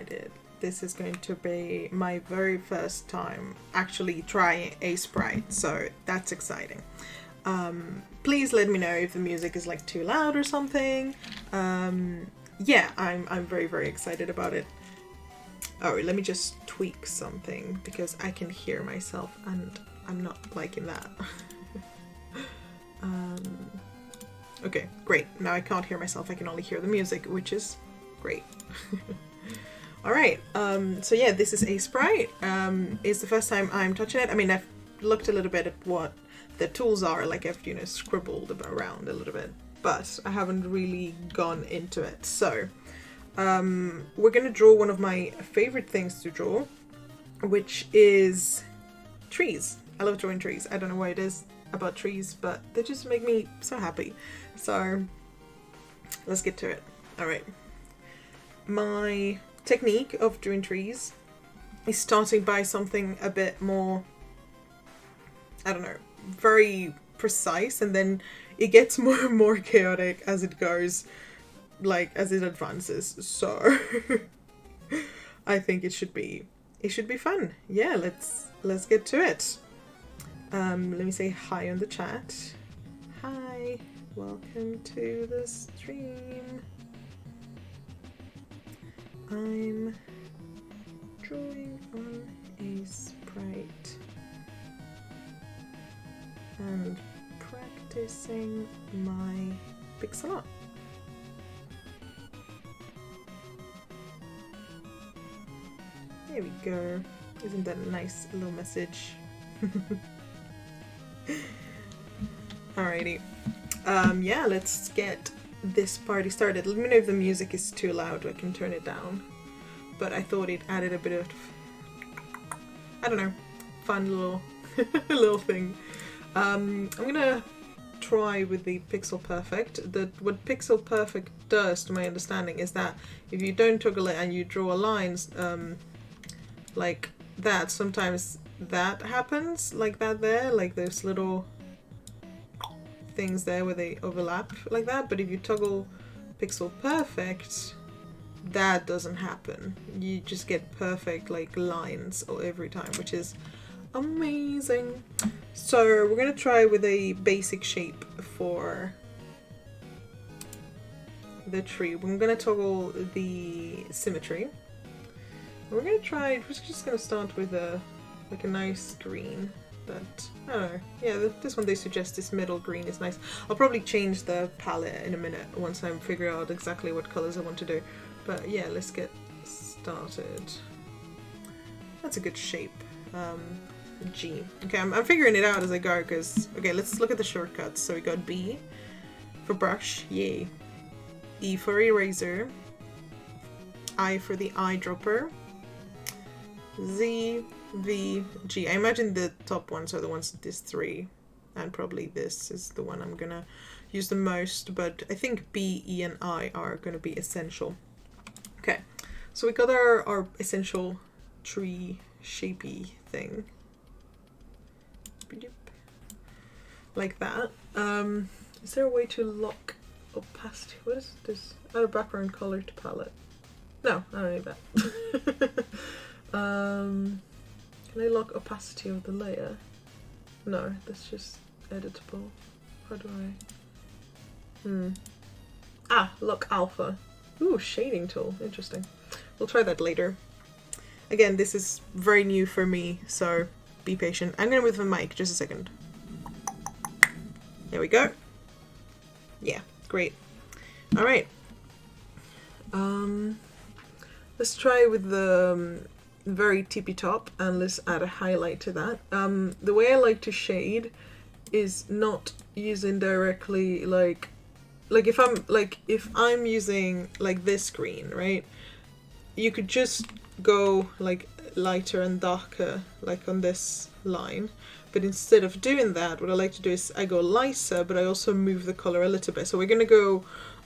excited. This is going to be my very first time actually trying Aseprite, so that's exciting. Please let me know if the music is like too loud or something. Yeah, I'm very, very excited about it. Oh, let me just tweak something because I can hear myself and I'm not liking that. Okay, great. Now I can't hear myself, I can only hear the music, which is great. Alright, so yeah, this is Aseprite. It's the first time I'm touching it. I mean, I've looked a little bit at what the tools are, like I've, you know, scribbled around a little bit, but I haven't really gone into it. So, we're gonna draw one of my favorite things to draw, which is trees. I love drawing trees. I don't know what it is about trees, but they just make me so happy. So let's get to it. All right. My technique of drawing trees is starting by something a bit more, I don't know, very precise, and then it gets more and more chaotic as it goes, like as it advances. So I think it should be fun. Yeah, let's get to it. Let me say hi on the chat. Hi, welcome to the stream. I'm drawing on Aseprite and practicing my pixel art. There we go. Isn't that a nice little message? Alrighty. Yeah, let's get this party started. Let me know if the music is too loud, I can turn it down. But I thought it added a bit of, I don't know, fun little little thing. I'm gonna try with the Pixel Perfect. What Pixel Perfect does, to my understanding, is that if you don't toggle it and you draw lines like that, sometimes that happens, like that there, like those little things there where they overlap like that. But if you toggle Pixel Perfect, that doesn't happen. You just get perfect like lines every time, which is amazing. So we're gonna try with a basic shape for the tree. We're gonna toggle the symmetry. We're gonna try, we're just gonna start with a nice green. But I don't know, yeah, this one they suggest, this middle green is nice. I'll probably change the palette in a minute once I'm figuring out exactly what colors I want to do. But yeah, let's get started. That's a good shape. G. Okay, I'm figuring it out as I go, because, okay, let's look at the shortcuts. So we got B for brush, yay. E for eraser. I for the eyedropper. Z, V, G. I imagine the top ones are the ones, these three, and probably this is the one I'm gonna use the most, but I think B, E, and I are gonna be essential. Okay, so we got our essential tree shapey thing. Like that. Is there a way to lock opacity? What is this? Add a background color to palette. No, I don't need that. Can I lock opacity of the layer? No, that's just editable. How do I? Ah, lock alpha. Ooh, shading tool. Interesting. We'll try that later. Again, this is very new for me, so be patient. I'm gonna move the mic just a second. There we go. Yeah, great. All right. Let's try with the very tippy top, and let's add a highlight to that. The way I like to shade is not using directly like if I'm using like this green, right? You could just go like lighter and darker like on this line, but instead of doing that, what I like to do is I go lighter, but I also move the color a little bit. So we're gonna go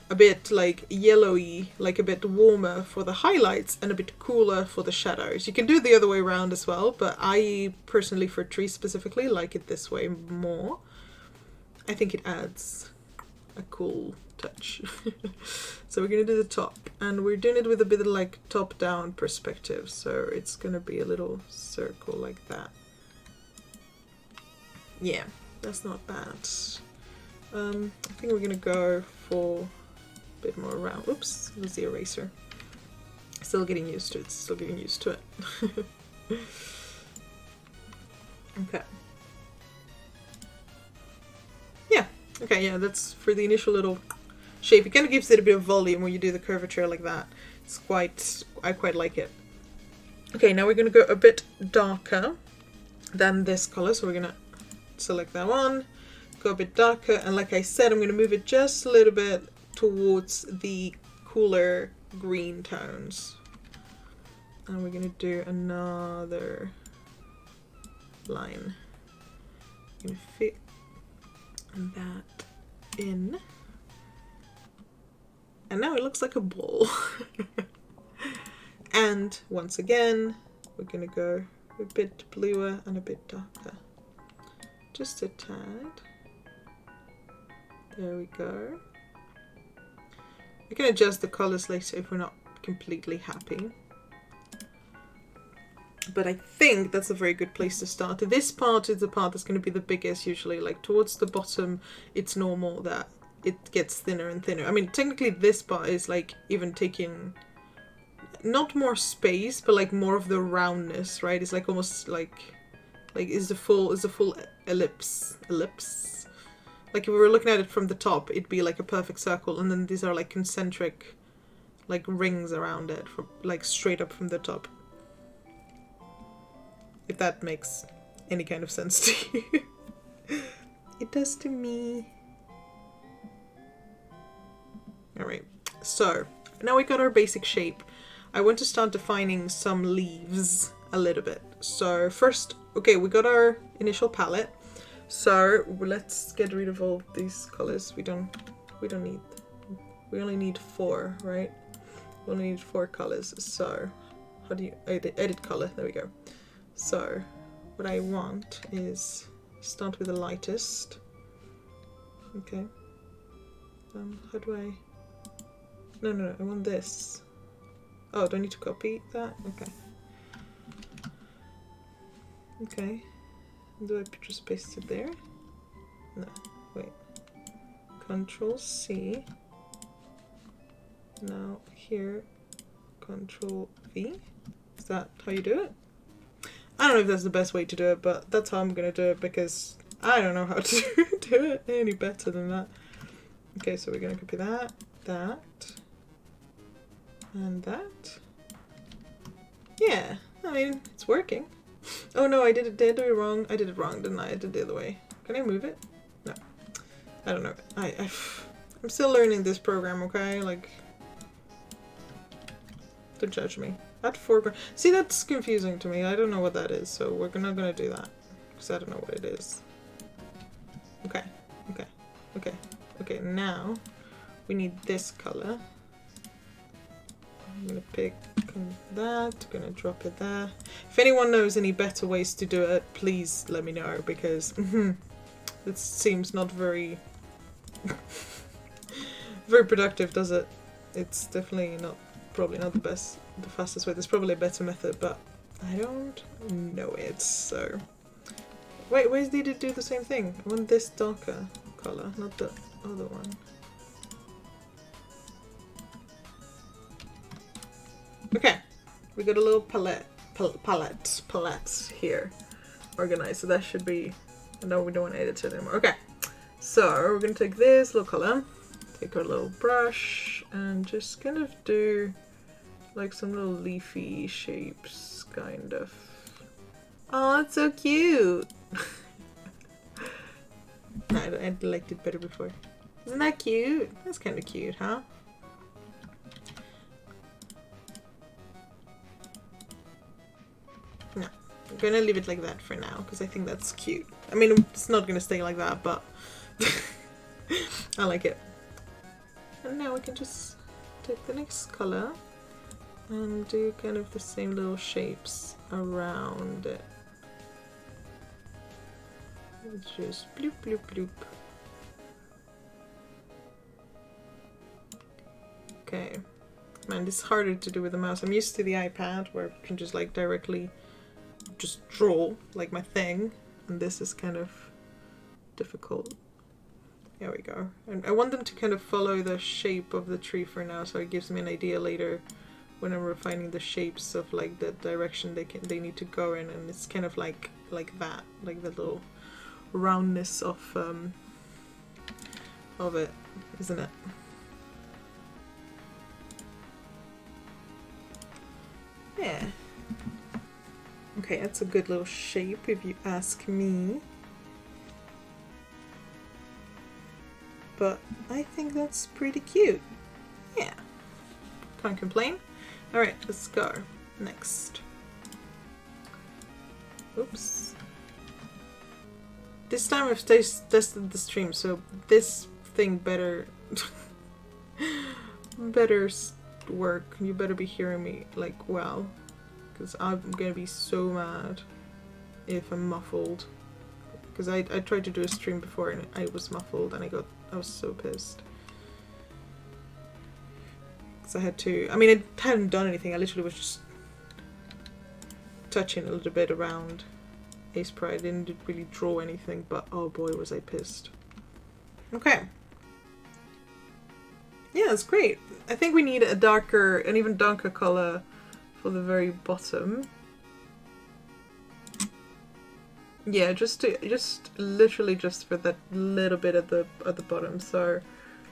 a bit like yellowy, like a bit warmer for the highlights and a bit cooler for the shadows. You can do it the other way around as well, but I personally, for trees specifically, like it this way more. I think it adds a cool touch. So we're gonna do the top, and we're doing it with a bit of like top-down perspective, so it's gonna be a little circle like that. Yeah, that's not bad. I think we're gonna go for a bit more round. Oops, it was the eraser. Still getting used to it, still getting used to it. Okay. Yeah, okay, yeah, that's for the initial little shape. It kind of gives it a bit of volume when you do the curvature like that. It's quite, I quite like it. Okay, now we're gonna go a bit darker than this color, so we're gonna select that one, go a bit darker, and like I said, I'm gonna move it just a little bit towards the cooler green tones. And we're gonna do another line. I'm gonna fit that in. And now it looks like a ball. And once again, we're gonna go a bit bluer and a bit darker. Just a tad. There we go. We can adjust the colors later if we're not completely happy. But I think that's a very good place to start. This part is the part that's going to be the biggest usually. Like towards the bottom, it's normal that it gets thinner and thinner. I mean, technically this part is like even taking not more space, but like more of the roundness, right? It's like almost like is the full ellipse. Like if we were looking at it from the top, it'd be like a perfect circle, and then these are like concentric like rings around it, from like straight up from the top. If that makes any kind of sense to you. It does to me. Alright, so now we got our basic shape. I want to start defining some leaves a little bit. So first, okay, we got our initial palette. So let's get rid of all these colors. We only need 4, right? We only need 4 colors. So how do you edit color? There we go. So what I want is start with the lightest. Okay. How do I? No, I want this. Oh, do I need to copy that? Okay. Okay. Do I just paste it there? No, wait. Control C. Now here, Control V. Is that how you do it? I don't know if that's the best way to do it, but that's how I'm gonna do it because I don't know how to do it any better than that. Okay, so we're gonna copy that, and that. Yeah, I mean, it's working. Oh no, did I do it wrong? I did it wrong, didn't I? I did it the other way. Can I move it? No. I don't know. I'm still learning this program, okay? Like, don't judge me. That foreground. See, that's confusing to me. I don't know what that is, so we're not gonna do that. Because I don't know what it is. Okay. Okay, now we need this color. I'm gonna pick that, I'm gonna drop it there. If anyone knows any better ways to do it, please let me know, because it seems not very very productive, does it? It's definitely not, probably not the fastest way. There's probably a better method, but I don't know it, so. Wait, why did it do the same thing? I want this darker color, not the other one. Okay, we got a little palette here organized, so that should be. No, we don't want to edit it anymore. Okay, so we're gonna take this little color, take our little brush, and just kind of do like some little leafy shapes, kind of. Oh, it's so cute! I liked it better before. Isn't that cute? That's kind of cute, huh? No, I'm gonna leave it like that for now, because I think that's cute. I mean, it's not gonna stay like that, but I like it. And now we can just take the next color and do kind of the same little shapes around it. Just bloop, bloop, bloop. Okay. Man, this is harder to do with the mouse. I'm used to the iPad where I can just like directly just draw like my thing. And this is kind of difficult. There we go. And I want them to kind of follow the shape of the tree for now, so it gives me an idea later when I'm refining the shapes of like the direction they need to go in, and it's kind of like that, like the little roundness of it, isn't it? Yeah. Okay, that's a good little shape if you ask me. But I think that's pretty cute. Yeah. Can't complain. Alright, let's go. Next. Oops. This time I've tested the stream, so this thing better work. You better be hearing me like well, because I'm gonna be so mad if I'm muffled. Because I tried to do a stream before and I was muffled and I was so pissed. Because I had to, I mean, I hadn't done anything, I literally was just touching a little bit around Aseprite. I didn't really draw anything, but oh boy was I pissed. Okay. Yeah, it's great. I think we need an even darker color for the very bottom. Yeah, just literally just for that little bit at the bottom. So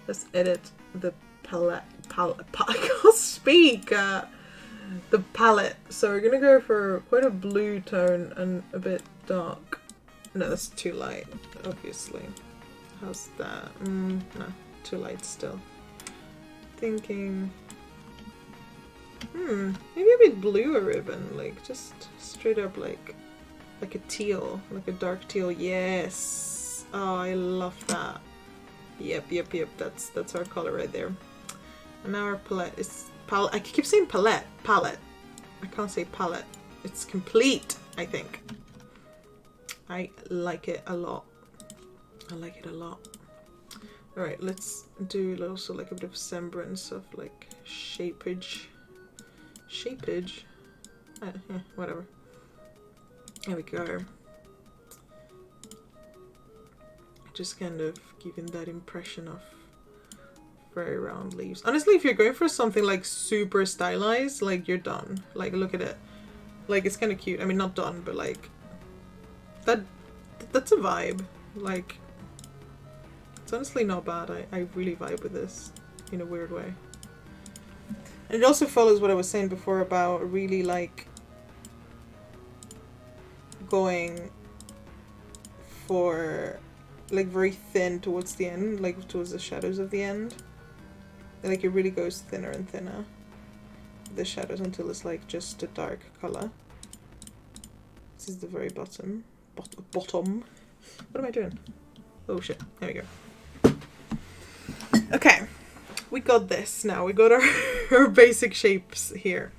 let's edit the palette. I can't speak. The palette. So we're gonna go for quite a blue tone and a bit dark. No, that's too light, obviously. How's that? No, too light still. Thinking. Maybe a bit bluer even, like just straight up like a teal, like a dark teal. Yes. Oh, I love that. Yep. That's our color right there. And now our palette is I keep saying palette. I can't say palette. It's complete, I think. I like it a lot. Alright, let's do also like a bit of semblance of like shapeage. Yeah, whatever. There we go. Just kind of giving that impression of very round leaves. Honestly, if you're going for something like super stylized, like you're done. Like look at it. Like it's kind of cute. I mean, not done, but like that's a vibe. Like it's honestly not bad. I really vibe with this in a weird way. And it also follows what I was saying before about really like going for like very thin towards the end, like towards the shadows of the end. Like it really goes thinner and thinner, the shadows, until it's like just a dark color. This is the very bottom. Bottom. What am I doing? Oh shit, there we go. Okay, we got this now. We got our basic shapes here.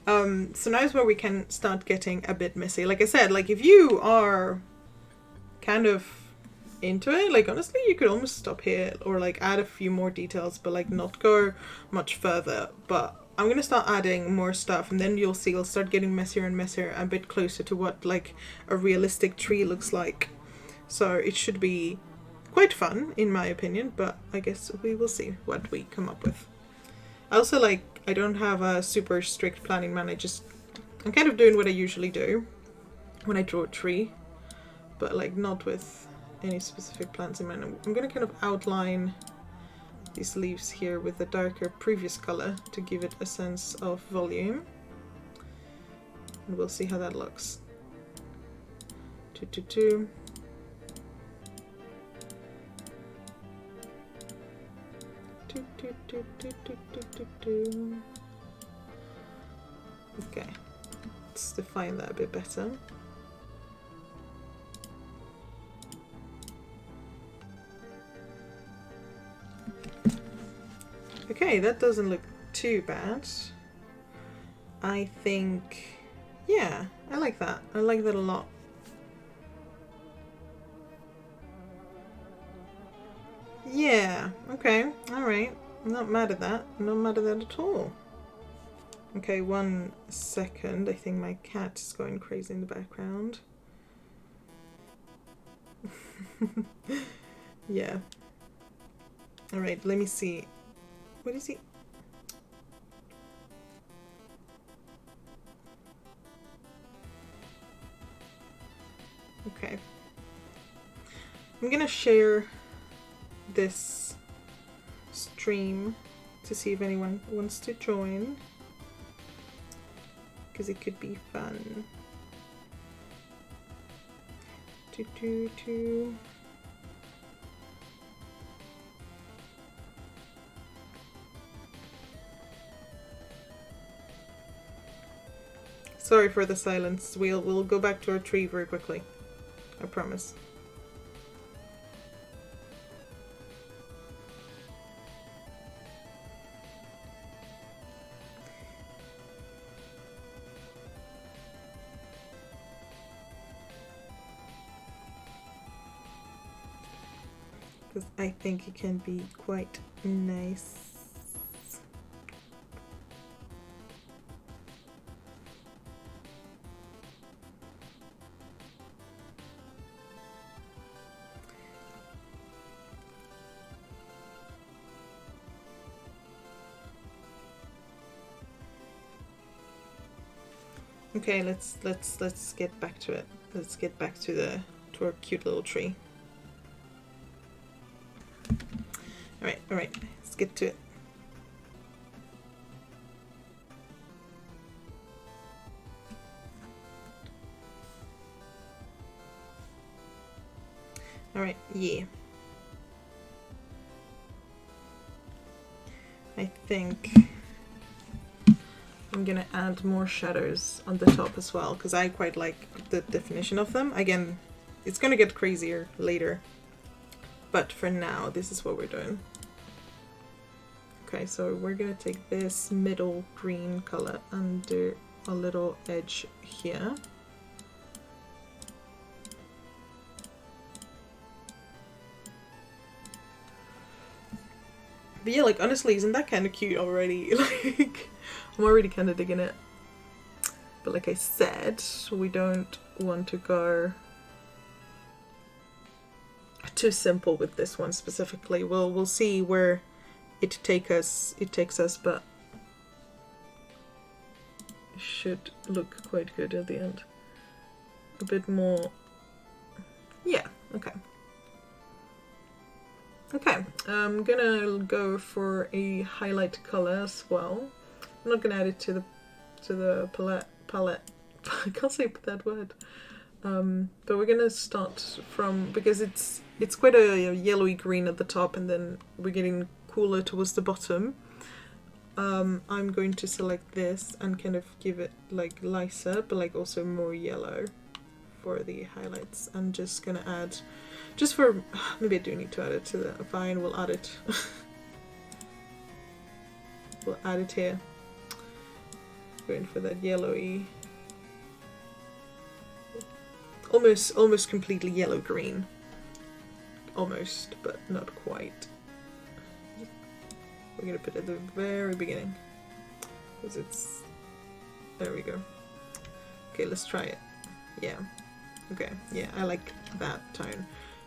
So now is where we can start getting a bit messy. Like I said, like if you are kind of into it, like honestly you could almost stop here or like add a few more details, but like not go much further. But I'm gonna start adding more stuff, and then you'll see it'll start getting messier and messier, a bit closer to what like a realistic tree looks like. So it should be quite fun in my opinion, but I guess we will see what we come up with. I also I don't have a super strict planning man. I'm kind of doing what I usually do when I draw a tree, but like not with any specific plans in mind. I'm gonna kind of outline these leaves here with a darker previous color to give it a sense of volume, and we'll see how that looks. 2, 2, 2. Okay, let's define that a bit better. Okay, that doesn't look too bad. I think, yeah, I like that. I like that a lot. Yeah, okay, alright. I'm not mad at that. I'm not mad at that at all. Okay, 1 second. I think my cat is going crazy in the background. Yeah. Alright, let me see. What is he? Okay. I'm gonna share this stream to see if anyone wants to join, because it could be fun. Sorry for the silence. We'll go back to our tree very quickly. I promise. Because I think it can be quite nice. Okay, let's get back to it. Let's get back to our cute little tree. All right, let's get to it. All right, yeah. I think I'm gonna add more shadows on the top as well, because I quite like the definition of them. Again, it's gonna get crazier later, but for now, this is what we're doing. Okay, so we're gonna take this middle green color and do a little edge here. But yeah, like, honestly, isn't that kind of cute already? Like, I'm already kind of digging it. But like I said, we don't want to go too simple with this one specifically. We'll see where it takes us, but it should look quite good at the end. A bit more. Yeah, okay. Okay, I'm gonna go for a highlight color as well. I'm not gonna add it to the palette. I can't say that word. But we're gonna start from, because it's quite a yellowy green at the top, and then we're getting cooler towards the bottom. I'm going to select this and kind of give it like lighter, but like also more yellow for the highlights. I'm just gonna add, just for, maybe I do need to add it to the, fine, we'll add it. We'll add it here. Going for that yellowy, almost completely yellow green. Almost, but not quite. We're gonna put it at the very beginning, because it's, there we go. Okay, let's try it. Yeah. Okay, yeah, I like that tone.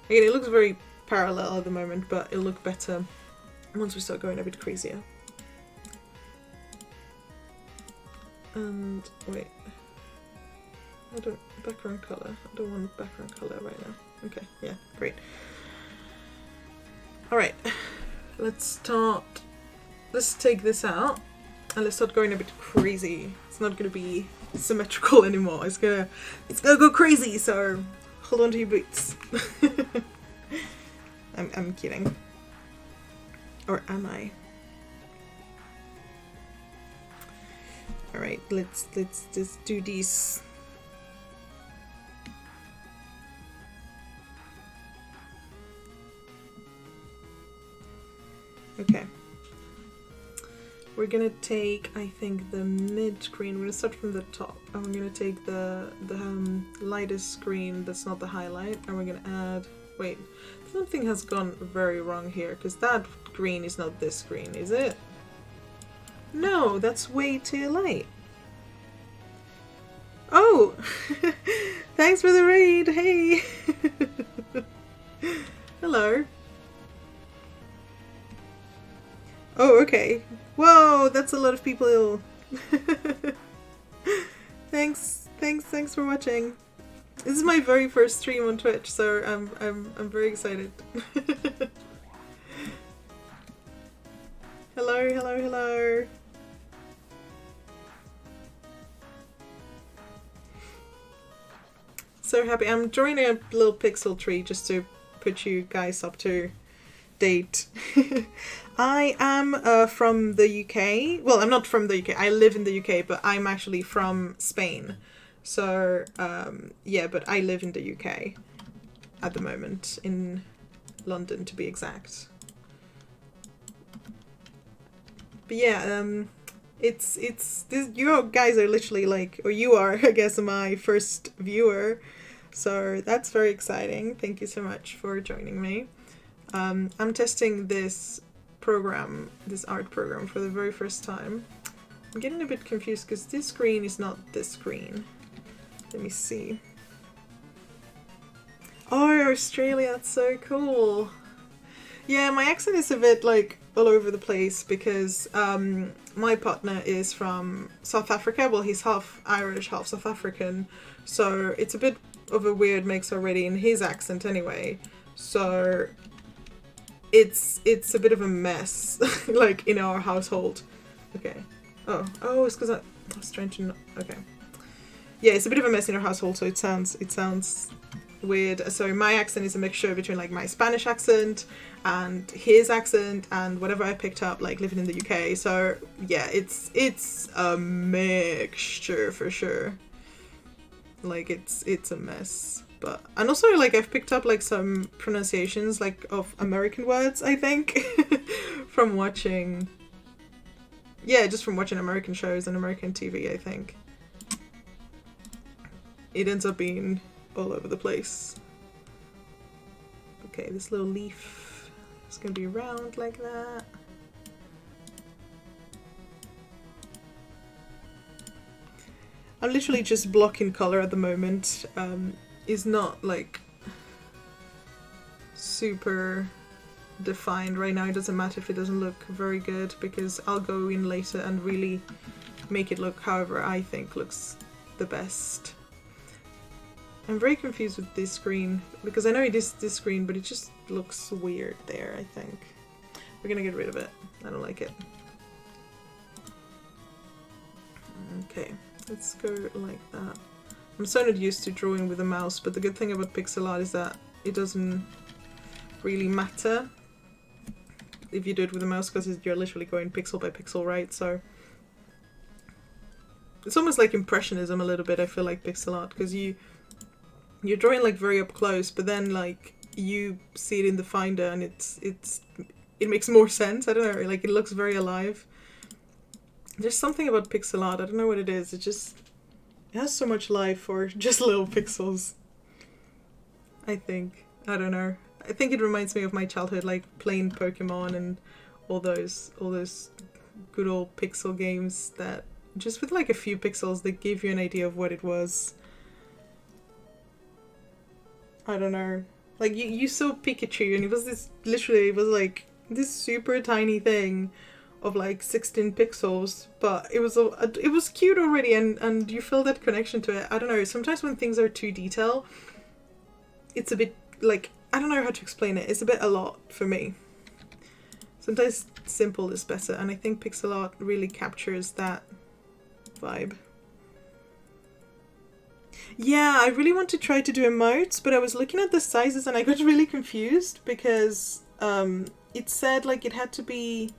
Again, it looks very parallel at the moment, but it'll look better once we start going a bit crazier. And wait, I don't, background color. I don't want background color right now. Okay, yeah, great. Alright, let's take this out and let's start going a bit crazy. It's not gonna be symmetrical anymore. It's gonna go crazy, so hold on to your boots. I'm kidding. Or am I? Alright, let's just do these. Okay. We're gonna take, I think, the mid green. We're gonna start from the top, and we're gonna take the lightest green that's not the highlight, and we're gonna add, wait, something has gone very wrong here, because that green is not this green, is it? No, that's way too light. Oh! Thanks for the raid, hey! Hello. Oh, okay. Whoa, that's a lot of people. Thanks for watching. This is my very first stream on Twitch, so I'm very excited. Hello. So happy. I'm drawing a little pixel tree just to put you guys up to date. I am from the UK. Well, I'm not from the UK. I live in the UK, but I'm actually from Spain. So, yeah, but I live in the UK at the moment, in London to be exact. But yeah, you guys are literally like, or you are, I guess, my first viewer. So that's very exciting. Thank you so much for joining me. I'm testing this program, this art program, for the very first time. I'm getting a bit confused because this screen is not this screen. Let me see. Oh, Australia, that's so cool. Yeah, my accent is a bit like all over the place because my partner is from South Africa. Well, he's half Irish, half South African. So it's a bit of a weird mix already in his accent anyway. So it's a bit of a mess, like, in our household. Okay. Oh, it's because I was trying to... Okay. Yeah, it's a bit of a mess in our household, so it sounds weird. So my accent is a mixture between like my Spanish accent and his accent and whatever I picked up like living in the UK. So yeah, it's a mixture for sure. Like it's a mess. But and also like I've picked up like some pronunciations like of American words, I think, from watching. Yeah, just from watching American shows and American TV, I think. It ends up being all over the place. Okay, this little leaf is going to be round like that. I'm literally just blocking color at the moment. Is not like super defined right now. It doesn't matter if it doesn't look very good because I'll go in later and really make it look however I think looks the best. I'm very confused with this screen because I know it is this screen, but it just looks weird there, I think. We're gonna get rid of it. I don't like it. Okay, let's go like that. I'm so not used to drawing with a mouse, but the good thing about pixel art is that it doesn't really matter if you do it with a mouse because you're literally going pixel by pixel, right? So it's almost like impressionism a little bit, I feel like, pixel art, because you're drawing like very up close, but then like you see it in the Finder and it makes more sense. I don't know, like it looks very alive. There's something about pixel art, I don't know what it is, it has so much life for just little pixels, I think. I don't know. I think it reminds me of my childhood, like playing Pokemon and all those good old pixel games that just with like a few pixels they give you an idea of what it was. I don't know. Like you saw Pikachu and it was it was like this super tiny thing of like 16 pixels, but it was cute already and you feel that connection to it. I don't know, sometimes when things are too detailed, it's a bit like, I don't know how to explain it, it's a bit a lot for me. Sometimes simple is better, and I think pixel art really captures that vibe. Yeah, I really want to try to do emotes, but I was looking at the sizes and I got really confused because it said like it had to be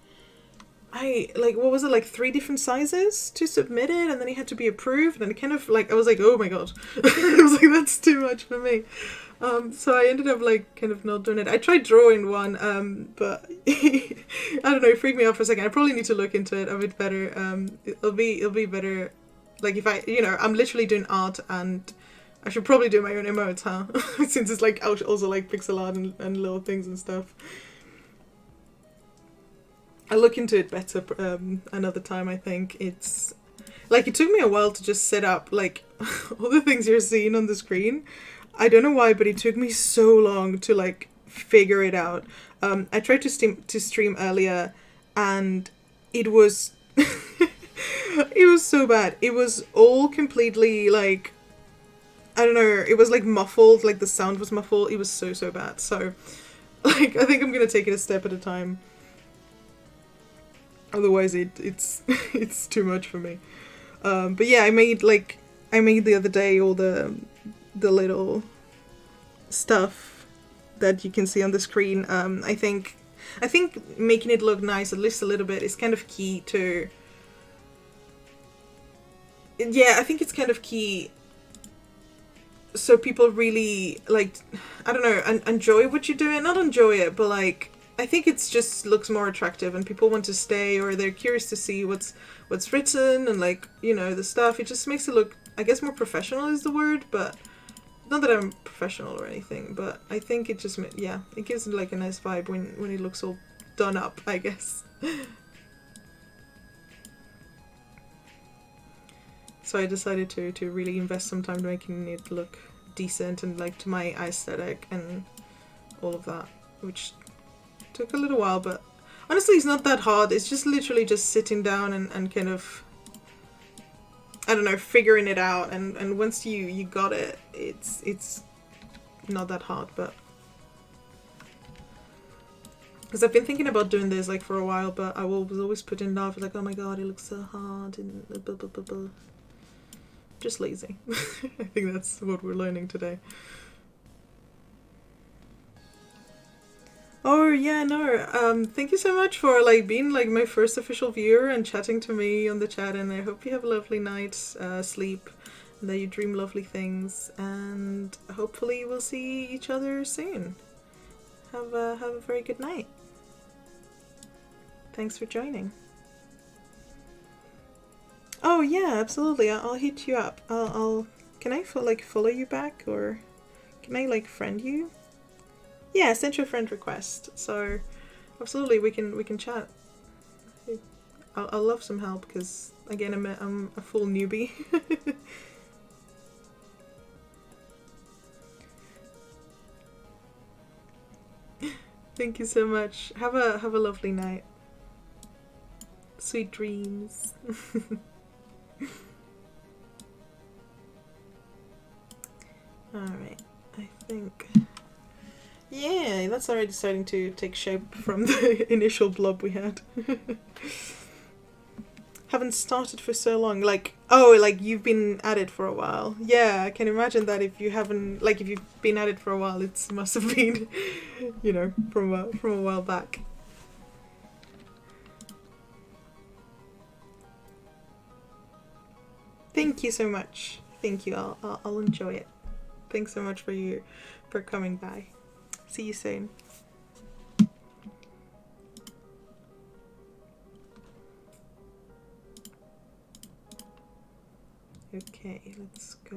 what was it, like 3 different sizes to submit it, and then it had to be approved, and it kind of like, I was like, oh my god. I was like, that's too much for me. So I ended up like kind of not doing it. I tried drawing one, but I don't know, it freaked me out for a second. I probably need to look into it a bit better. It'll be better, like if I, I'm literally doing art, and I should probably do my own emotes, huh? Since it's like also like pixel art and little things and stuff. I'll look into it better another time. I think it's like it took me a while to just set up like all the things you're seeing on the screen. I don't know why, but it took me so long to like figure it out. I tried to stream earlier, and it was it was so bad. It was all completely like, I don't know. It was like muffled, like the sound was muffled. It was so bad. So like I think I'm gonna take it a step at a time. Otherwise, it's it's too much for me. But yeah, I made the other day all the little stuff that you can see on the screen. I think making it look nice, at least a little bit, is kind of key to. Yeah, I think it's kind of key. So people really like, I don't know, enjoy what you're doing. Not enjoy it, but like, I think it's just looks more attractive, and people want to stay, or they're curious to see what's written, and like, you know, the stuff. It just makes it look, I guess, more professional is the word, but not that I'm professional or anything. But I think it just, yeah, it gives it like a nice vibe when it looks all done up, I guess. So I decided to really invest some time making it look decent and like to my aesthetic and all of that, which took a little while, but honestly it's not that hard. It's just literally just sitting down and kind of, I don't know, figuring it out, and once you got it, it's not that hard. But because I've been thinking about doing this like for a while, but I was always putting it off, like, oh my god, it looks so hard and blah, blah, blah, blah. Just lazy. I think that's what we're learning today. Oh yeah, no. Thank you so much for like being like my first official viewer and chatting to me on the chat, and I hope you have a lovely night's sleep and that you dream lovely things, and hopefully we'll see each other soon. Have a very good night. Thanks for joining. Oh yeah, absolutely. I'll hit you up. I'll can I follow you back, or can I like friend you? Yeah, send you a friend request. So absolutely, we can chat. I'll love some help because again, I'm a full newbie. Thank you so much. Have a lovely night. Sweet dreams. Alright, I think... Yeah, that's already starting to take shape from the initial blob we had. Haven't started for so long. Like, oh, like you've been at it for a while. Yeah, I can imagine that if you haven't, like if you've been at it for a while, it must have been, you know, from a while back. Thank you so much. Thank you. I'll enjoy it. Thanks so much for coming by. See you soon. Okay, let's go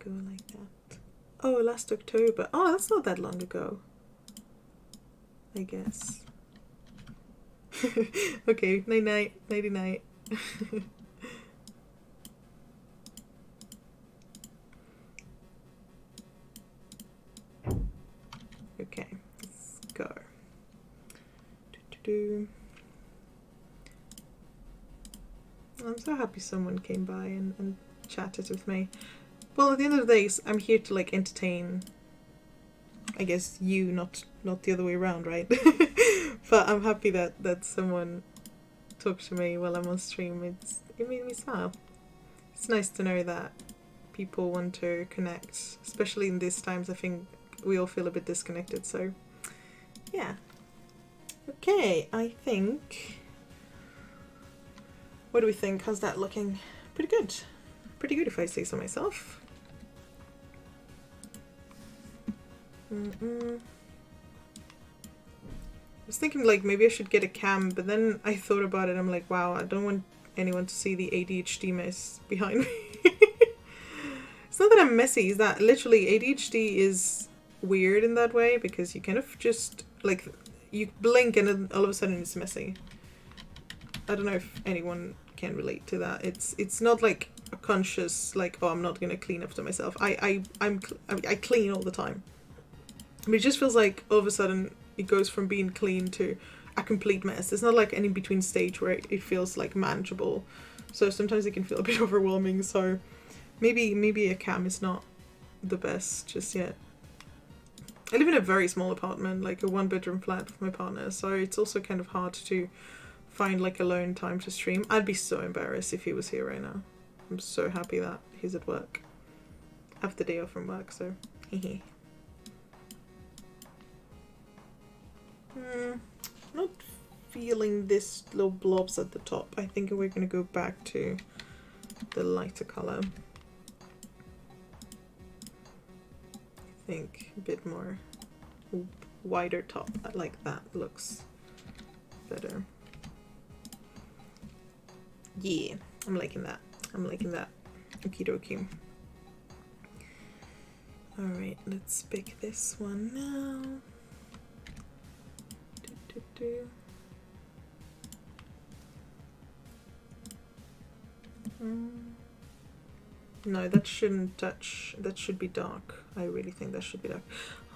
like that. Oh, last October. Oh, that's not that long ago, I guess. Okay, night-night, nighty-night. Okay, let's go. I'm so happy someone came by and chatted with me. Well, at the end of the day, I'm here to like entertain, I guess, you, not the other way around, right? But I'm happy that someone talked to me while I'm on stream. It made me smile. It's nice to know that people want to connect, especially in these times. I think we all feel a bit disconnected, so yeah. Okay, I think... What do we think? How's that looking? Pretty good. Pretty good if I say so myself. I was thinking like maybe I should get a cam, but then I thought about it. I'm like, wow, I don't want anyone to see the ADHD mess behind me. It's not that I'm messy, it's that literally ADHD is weird in that way, because you kind of just like you blink and then all of a sudden it's messy. I don't know if anyone can relate to that. It's not like a conscious, like, oh, I'm not gonna clean after myself. I clean all the time. But it just feels like all of a sudden it goes from being clean to a complete mess. There's not like an in-between stage where it feels like manageable. So sometimes it can feel a bit overwhelming. So maybe a cam is not the best just yet. I live in a very small apartment, like a 1-bedroom flat with my partner. So it's also kind of hard to find like alone time to stream. I'd be so embarrassed if he was here right now. I'm so happy that he's at work. I have the day off from work, so hehe. Not feeling this little blobs at the top. I think we're gonna go back to the lighter color. I think a bit more wider top. I like that. Looks better. Yeah, I'm liking that. I'm liking that. Okie dokie. Alright, let's pick this one now. No, that shouldn't touch. That should be dark. I really think that should be dark.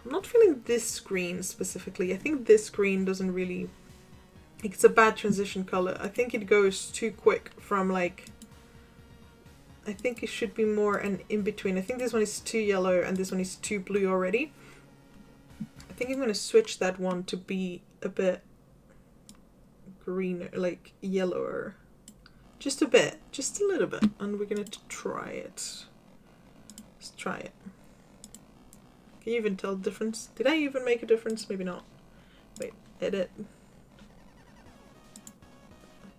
I'm not feeling this green specifically. I think this green doesn't really... It's a bad transition color. I think it goes too quick from like... I think it should be more an in-between. I think this one is too yellow and this one is too blue already. I think I'm going to switch that one to be a bit greener, like yellower. Just a bit, just a little bit. And we're going to try it. Let's try it. Can you even tell the difference? Did I even make a difference? Maybe not. Wait, edit.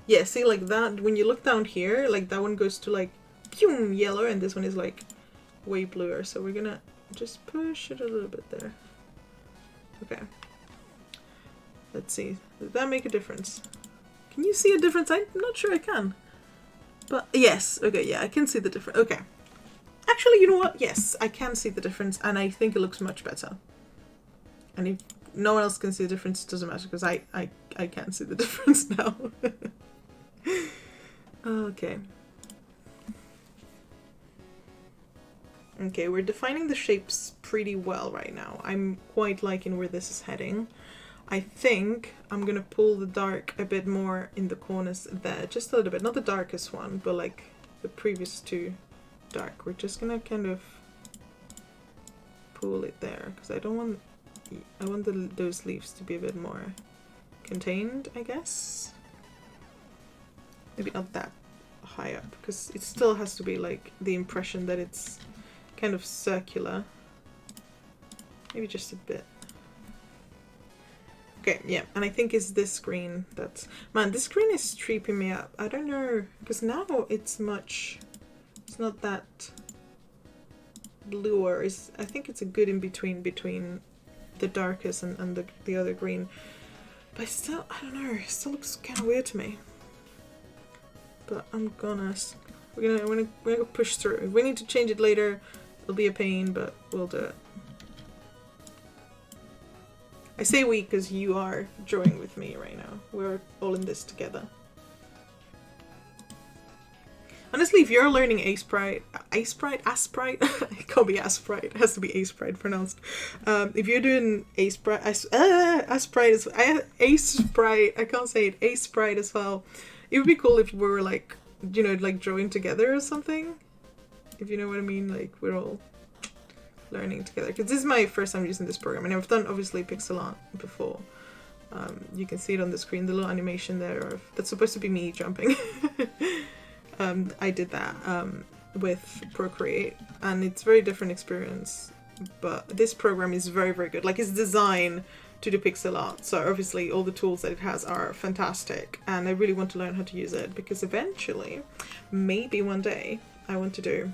Yeah, see, like that, when you look down here, like that one goes to like pew, yellow, and this one is like way bluer. So we're gonna just push it a little bit there. Okay. Let's see. Did that make a difference? Can you see a difference? I'm not sure I can. But yes, okay, yeah, I can see the difference. Okay. Actually, you know what? Yes, I can see the difference, and I think it looks much better. And if no one else can see the difference, it doesn't matter, because I can see the difference now. Okay. Okay, we're defining the shapes pretty well right now. I'm quite liking where this is heading. I think I'm gonna pull the dark a bit more in the corners there, just a little bit. Not the darkest one, but like the previous two dark. We're just gonna kind of pull it there, because I want those leaves to be a bit more contained, I guess. Maybe not that high up, because it still has to be like the impression that it's kind of circular. Maybe just a bit. Okay, yeah, and I think it's this green that's... Man, this green is tripping me up. I don't know, because now it's much... It's not that bluer. I think it's a good in-between between the darkest and the other green. But still, I don't know, it still looks kind of weird to me. But I'm gonna... We're gonna push through. If we need to change it later, it'll be a pain, but we'll do it. I say we because you are drawing with me right now. We're all in this together. Honestly, if you're learning Aseprite, it can't be Aseprite, it has to be Aseprite pronounced. If you're doing Aseprite, I can't say it, Aseprite as well. It would be cool if we were like, you know, like drawing together or something. If you know what I mean, like we're all learning together, because this is my first time using this program, and I've done obviously pixel art before. You can see it on the screen, the little animation there that's supposed to be me jumping. I did that with Procreate, and it's a very different experience, but this program is very, very good. Like, it's designed to do pixel art, so obviously all the tools that it has are fantastic, and I really want to learn how to use it, because eventually, maybe one day, I want to do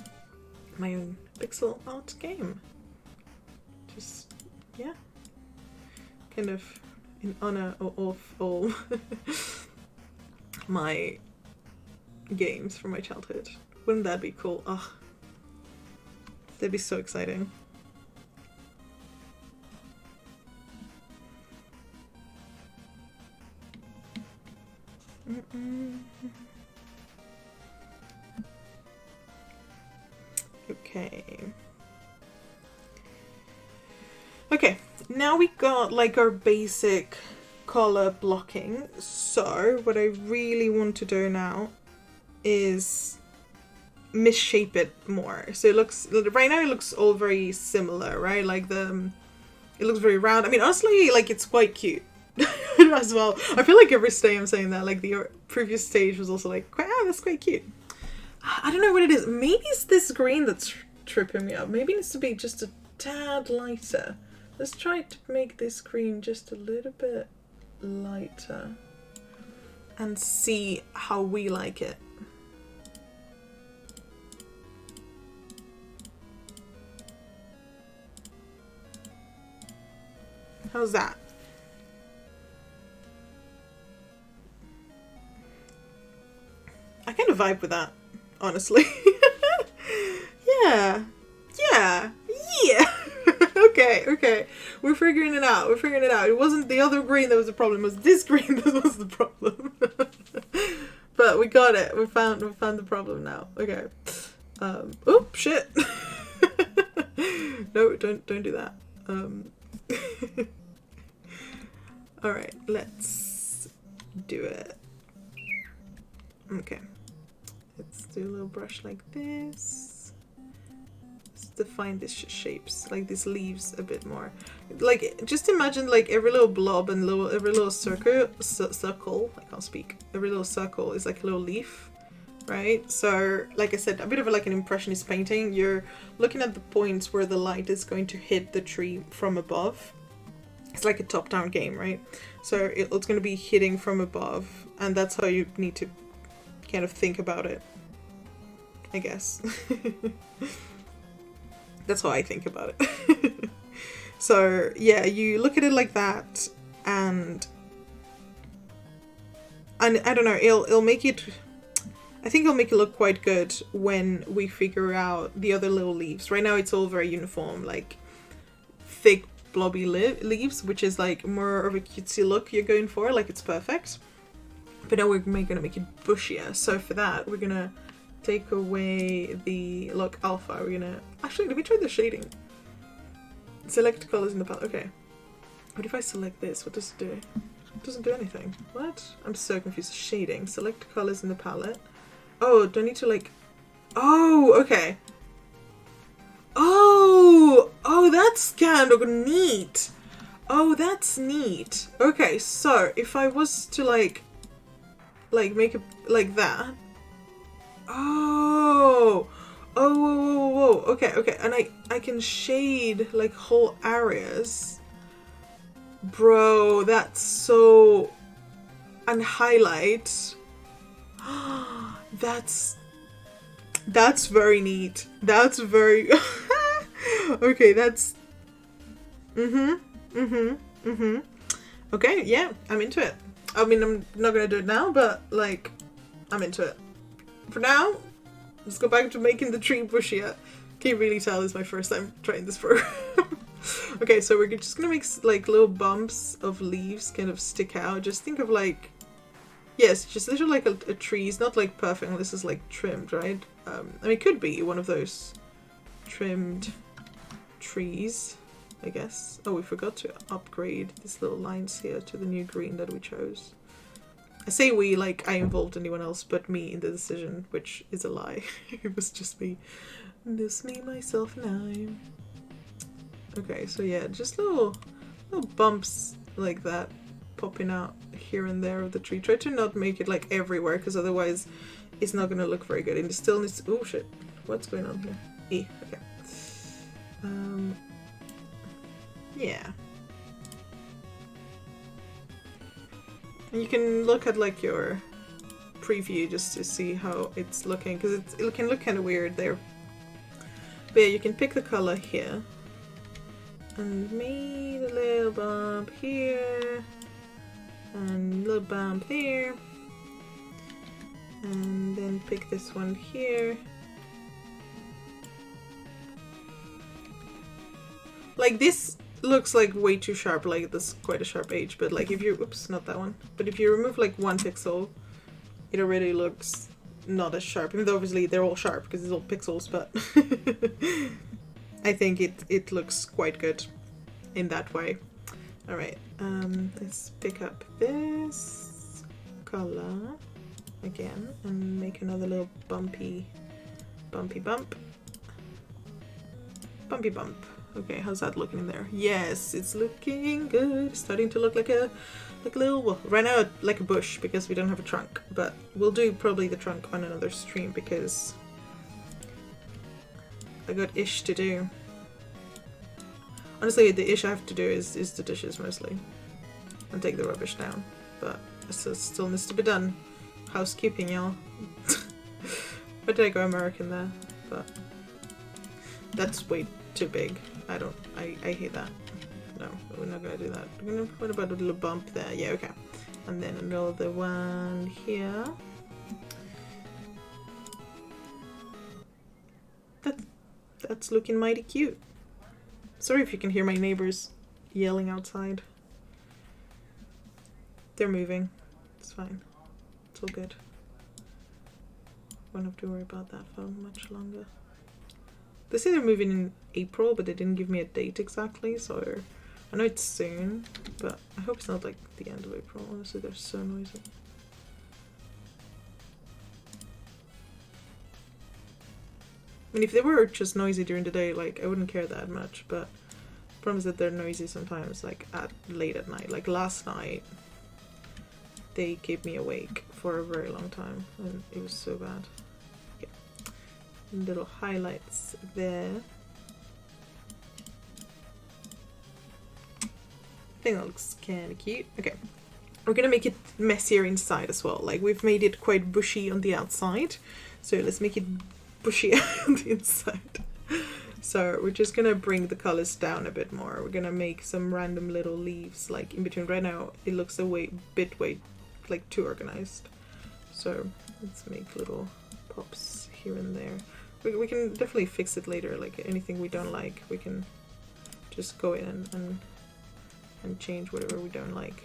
my own pixel art game. Just, yeah. Kind of in honor of all my games from my childhood. Wouldn't that be cool? Oh, that'd be so exciting. Okay. Okay, now we got like our basic color blocking. So what I really want to do now is misshape it more. So it looks, right now it looks all very similar, right? Like it looks very round. I mean, honestly, like it's quite cute as well. I feel like every stage I'm saying that, like the previous stage was also like, that's quite cute. I don't know what it is. Maybe it's this green that's tripping me up. Maybe it needs to be just a tad lighter. Let's try to make this green just a little bit lighter and see how we like it. How's that? I kind of vibe with that, honestly. Yeah. Okay. We're figuring it out. It wasn't the other green that was the problem. It was this green that was the problem. But we got it. We found the problem now. Okay. Oh shit. No, don't do that. All right, let's do it. Okay. Let's do a little brush like this. Let's define these shapes, like these leaves a bit more. Like, just imagine like every little blob and every little circle, I can't speak. Every little circle is like a little leaf, right? So, like I said, a bit of like an impressionist painting. You're looking at the points where the light is going to hit the tree from above. It's like a top-down game, right? So it's going to be hitting from above, and that's how you need to kind of think about it, I guess. That's how I think about it. So yeah, you look at it like that, and I don't know, it'll make it, I think it'll make it look quite good when we figure out the other little leaves. Right now it's all very uniform, like thick blobby leaves, which is like more of a cutesy look you're going for, like it's perfect. But now we're gonna make it bushier. So for that, we're gonna take away the look alpha. We're gonna actually, let me try the shading. Select colors in the palette. Okay. What if I select this? What does it do? It doesn't do anything. What? I'm so confused. Shading. Select colors in the palette. Oh, do I need to like? Oh, okay. Oh, that's kind of neat. Oh, that's neat. Okay, so if I was to like make it like that. Oh, whoa. Okay, and I can shade like whole areas. Bro, that's so, and highlight. That's very neat. That's very okay, that's okay, yeah, I'm into it. I mean, I'm not gonna do it now, but like, I'm into it. For now, let's go back to making the tree bushier. Can you really tell this is my first time trying this program? Okay, so we're just gonna make like little bumps of leaves kind of stick out. Just think of like, yes, just literally like a tree. It's not like perfect unless it's like trimmed, right? I mean, it could be one of those trimmed trees, I guess. Oh, we forgot to upgrade these little lines here to the new green that we chose. I say we, like I involved anyone else but me in the decision, which is a lie. It was just me. Just me, myself, and I. Okay, so yeah, just little bumps like that popping out here and there of the tree. Try to not make it like everywhere, because otherwise it's not gonna look very good. And it still needs to, oh shit, what's going on here? Okay. Yeah. And you can look at like your preview just to see how it's looking, because it can look kind of weird there. But yeah, you can pick the color here and made a little bump here and a little bump there, and then pick this one here. Like this looks like way too sharp, like this is quite a sharp edge, but like if you, oops, not that one, but if you remove like one pixel, it already looks not as sharp. Even though obviously they're all sharp because it's all pixels, but I think it looks quite good in that way. Alright, let's pick up this color again and make another little bumpy bump. Bumpy bump. Okay, how's that looking in there? Yes, it's looking good. It's starting to look like a little, well, right now like a bush because we don't have a trunk, but we'll do probably the trunk on another stream because I got ish to do. Honestly, the ish I have to do is the dishes mostly and take the rubbish down, but it still needs to be done. Housekeeping, y'all. Why did I go American there? But that's way too big. I hate that. No, we're not gonna do that. What about a little bump there? Yeah, okay. And then another one here. That's looking mighty cute. Sorry if you can hear my neighbors yelling outside. They're moving. It's fine. It's all good. Won't have to worry about that for much longer. They say they're moving in April, but they didn't give me a date exactly, so I know it's soon, but I hope it's not like the end of April. Honestly, they're so noisy. I mean, if they were just noisy during the day, like, I wouldn't care that much, but the problem is that they're noisy sometimes, like, late at night. Like, last night, they kept me awake for a very long time, and it was so bad. Okay. Little highlights there. I think that looks kind of cute. Okay. We're gonna make it messier inside as well. Like, we've made it quite bushy on the outside, so let's make it bushy on the inside. So we're just gonna bring the colors down a bit more. We're gonna make some random little leaves like in between. Right now it looks a bit like too organized. So let's make little pops here and there. We can definitely fix it later. Like anything we don't like, we can just go in and change whatever we don't like.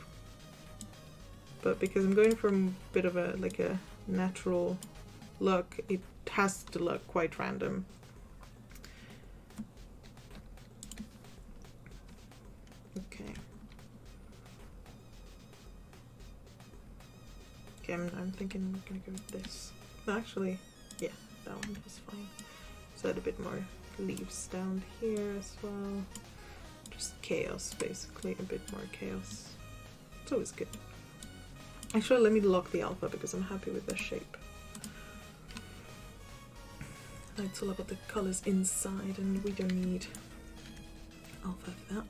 But because I'm going for a bit of a natural look, it has to look quite random. Okay. Okay, I'm thinking we're gonna go with this. No, actually, yeah, that one was fine. So add a bit more leaves down here as well. Just chaos, basically, a bit more chaos. It's always good. Actually, let me lock the alpha because I'm happy with the shape. It's all about the colors inside, and we don't need alpha for that.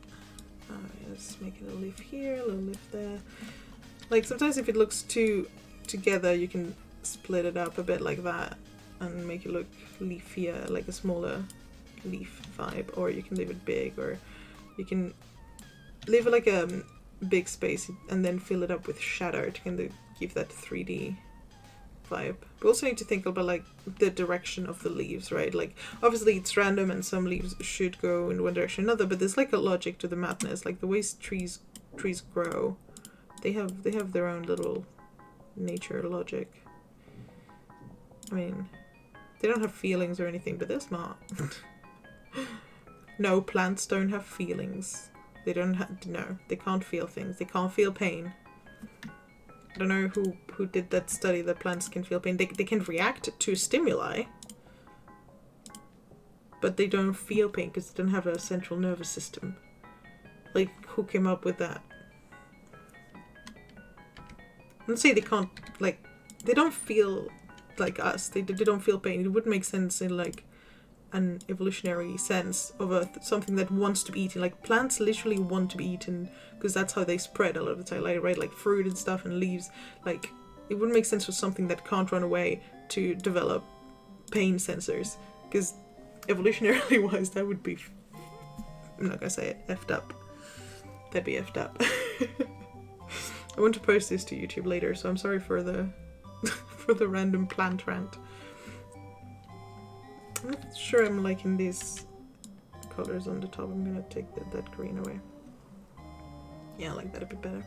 Alright, let's make a little leaf here, a little leaf there. Like sometimes if it looks too together, you can split it up a bit like that and make it look leafier, like a smaller leaf vibe, or you can leave it big, or you can leave it like a big space and then fill it up with shadow to kind of give that 3D vibe. We also need to think about like the direction of the leaves, right? Like obviously it's random and some leaves should go in one direction or another, but there's like a logic to the madness. Like the way trees grow, they have their own little nature logic. I mean, they don't have feelings or anything, but they're smart. No, plants don't have feelings. They don't have, no, they can't feel things. They can't feel pain. I don't know who did that study that plants can feel pain. They can react to stimuli, but they don't feel pain because they don't have a central nervous system. Like, who came up with that? Let's say they can't, like, they don't feel like us. They don't feel pain. It wouldn't make sense in, like, an evolutionary sense of something that wants to be eaten. Like, plants literally want to be eaten because that's how they spread a lot of the time, like, right? Like fruit and stuff and leaves. Like, it wouldn't make sense for something that can't run away to develop pain sensors, because evolutionarily wise that would be, I'm not gonna say it, effed up. That'd be effed up. I want to post this to YouTube later, so I'm sorry for the for the random plant rant. I'm not sure I'm liking these colors on the top. I'm gonna take that green away. Yeah, I like that a bit better.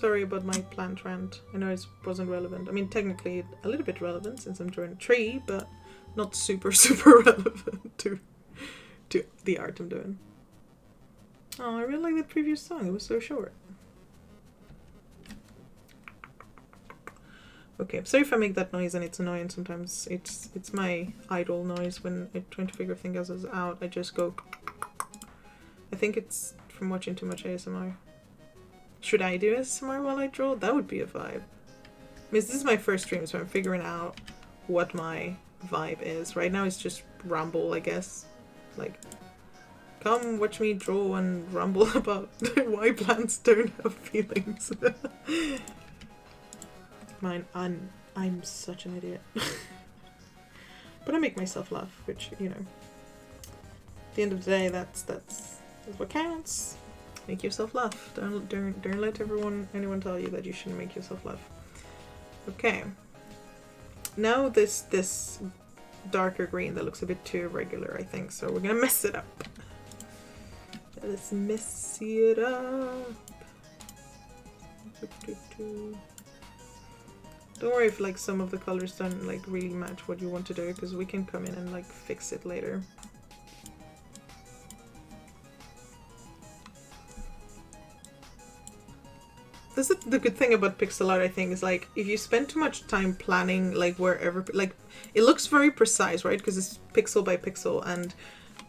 Sorry about my plant rant. I know it wasn't relevant. I mean, technically a little bit relevant since I'm drawing a tree, but not super, super relevant to the art I'm doing. Oh, I really like that previous song. It was so short. Okay, sorry if I make that noise and it's annoying sometimes. It's my idle noise when I'm trying to figure things out. I just go... I think it's from watching too much ASMR. Should I do ASMR while I draw? That would be a vibe. This is my first stream, so I'm figuring out what my vibe is. Right now it's just ramble, I guess. Like, come watch me draw and ramble about why plants don't have feelings. Mine, I'm such an idiot. But I make myself laugh, which, you know, at the end of the day, that's what counts. Make yourself laugh. Don't let anyone tell you that you shouldn't make yourself laugh. Okay. Now this darker green that looks a bit too irregular, I think. So we're gonna mess it up. Let's mess it up. Don't worry if like some of the colors don't like really match what you want to do, because we can come in and like fix it later. This is the good thing about pixel art, I think, is like if you spend too much time planning like wherever, like it looks very precise, right? Because it's pixel by pixel and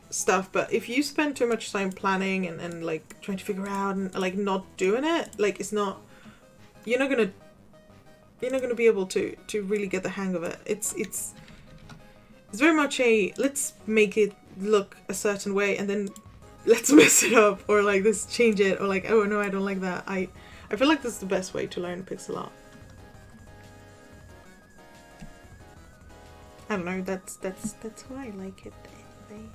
stuff. But if you spend too much time planning and like trying to figure out and like not doing it, like it's not, you're not gonna be able to really get the hang of it. It's very much a let's make it look a certain way and then let's mess it up, or like let's change it, or like, oh no, I don't like that. I feel like this is the best way to learn pixel art. I don't know, that's why I like it anyway.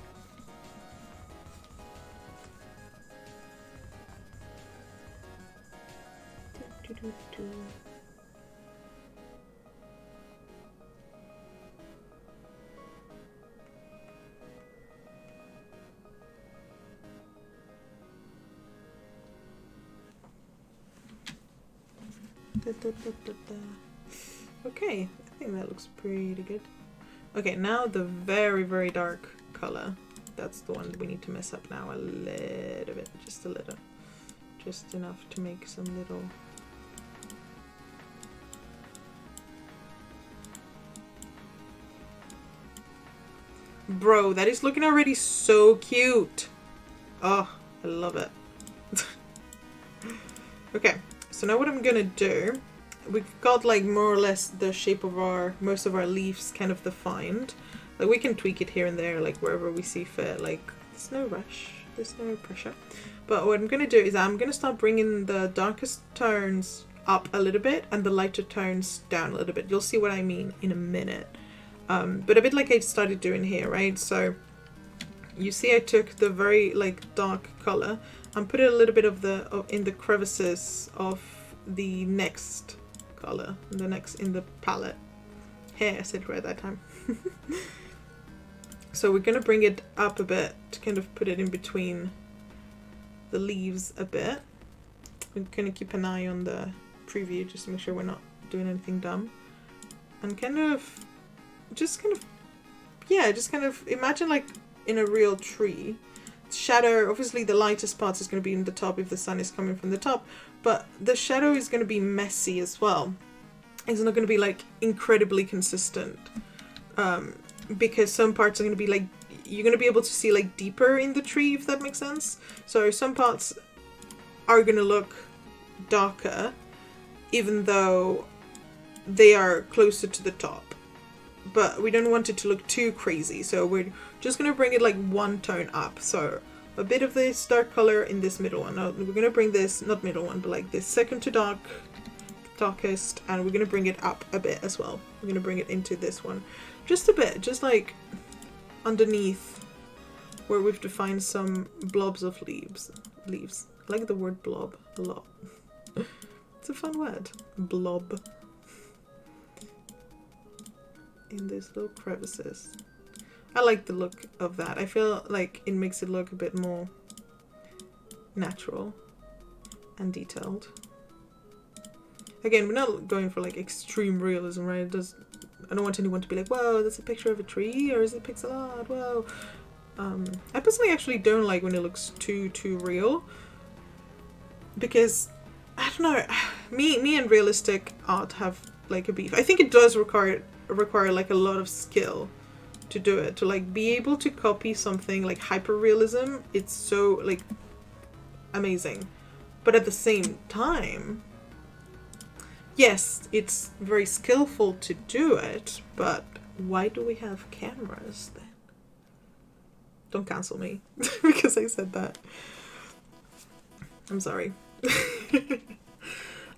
Okay, I think that looks pretty good. Okay, now the very, very dark color. That's the one that we need to mess up now a little bit, just a little. Just enough to make some little... Bro, that is looking already so cute. Oh, I love it. Okay, so now what I'm gonna do, we've got like more or less the shape of most of our leaves kind of defined. Like we can tweak it here and there, like wherever we see fit. Like there's no rush, there's no pressure. But what I'm gonna do is I'm gonna start bringing the darkest tones up a little bit and the lighter tones down a little bit. You'll see what I mean in a minute. But a bit like I started doing here, right? So you see I took the very like dark color and put it a little bit in the crevices of the next color, in the palette. Here, I said right that time. So we're gonna bring it up a bit to kind of put it in between the leaves a bit. We're gonna keep an eye on the preview just to make sure we're not doing anything dumb. And just kind of imagine like in a real tree. Shadow, obviously the lightest part is going to be in the top if the sun is coming from the top, but the shadow is going to be messy as well. It's not going to be like incredibly consistent, because some parts are going to be like, you're going to be able to see like deeper in the tree, if that makes sense. So some parts are going to look darker even though they are closer to the top. But we don't want it to look too crazy, so we're just going to bring it like one tone up. So a bit of this dark color in this middle one. Now we're going to bring this, not middle one, but like this second to darkest, and we're going to bring it up a bit as well. We're going to bring it into this one. Just a bit, just like underneath where we've defined some blobs of leaves. I like the word blob a lot. It's a fun word. Blob. In these little crevices. I like the look of that. I feel like it makes it look a bit more natural and detailed. Again, we're not going for like extreme realism, right? I don't want anyone to be like, whoa, that's a picture of a tree, or is it pixel art? Whoa. I personally actually don't like when it looks too real, because I don't know, me and realistic art have like a beef. I think it does require like a lot of skill to do it, to like be able to copy something like hyper realism. It's so like amazing, but at the same time, yes, it's very skillful to do it, but why do we have cameras then? Don't cancel me because I said that. I'm sorry.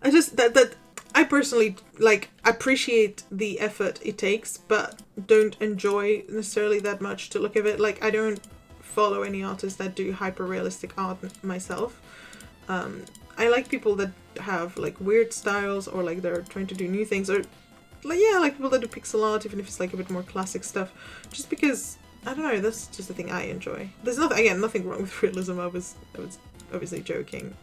I just that I personally like appreciate the effort it takes, but don't enjoy necessarily that much to look at it. Like, I don't follow any artists that do hyper realistic art myself. I like people that have like weird styles, or like they're trying to do new things, or like, yeah, like people that do pixel art, even if it's like a bit more classic stuff, just because I don't know, that's just the thing I enjoy. There's nothing wrong with realism. I was obviously joking.